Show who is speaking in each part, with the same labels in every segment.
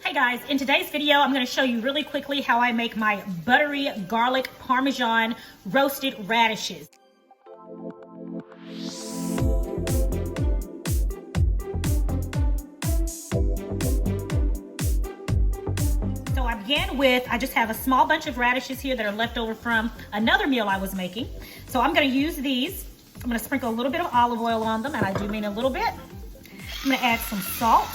Speaker 1: Hey guys, in today's video, I'm going to show you really quickly how I make my buttery garlic Parmesan roasted radishes. So I began with, I just have a small bunch of radishes here that are left over from another meal I was making. So I'm going to use these. I'm going to sprinkle a little bit of olive oil on them, and I do mean a little bit. I'm going to add some salt.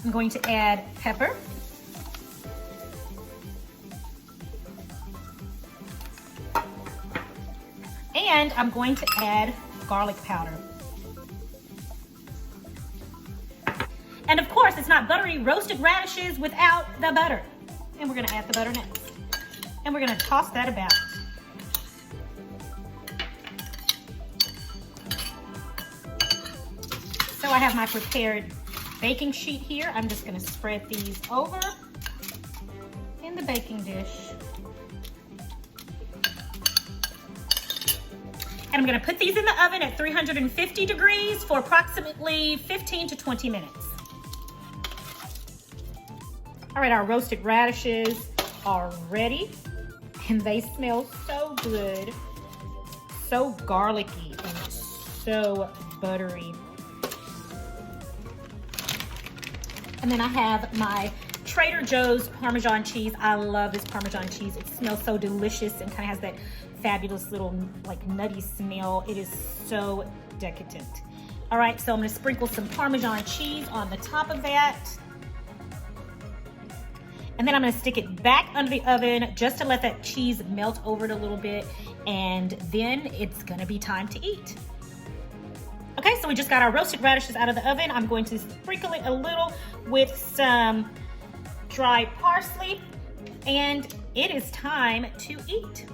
Speaker 1: I'm going to add pepper. And I'm going to add garlic powder. And of course, it's not buttery roasted radishes without the butter. And we're gonna add the butter next. And we're gonna toss that about. So I have my prepared baking sheet here. I'm just going to spread these over in the baking dish. And I'm going to put these in the oven at 350 degrees for approximately 15 to 20 minutes. All right, our roasted radishes are ready, and they smell so good, so garlicky, and so buttery. And then I have my Trader Joe's Parmesan cheese. I love this Parmesan cheese. It smells so delicious and kind of has that fabulous little like nutty smell. It is so decadent. All right, so I'm gonna sprinkle some Parmesan cheese on the top of that. And then I'm gonna stick it back under the oven just to let that cheese melt over it a little bit. And then it's gonna be time to eat. Okay, so we just got our roasted radishes out of the oven. I'm going to sprinkle it a little with some dried parsley, and it is time to eat.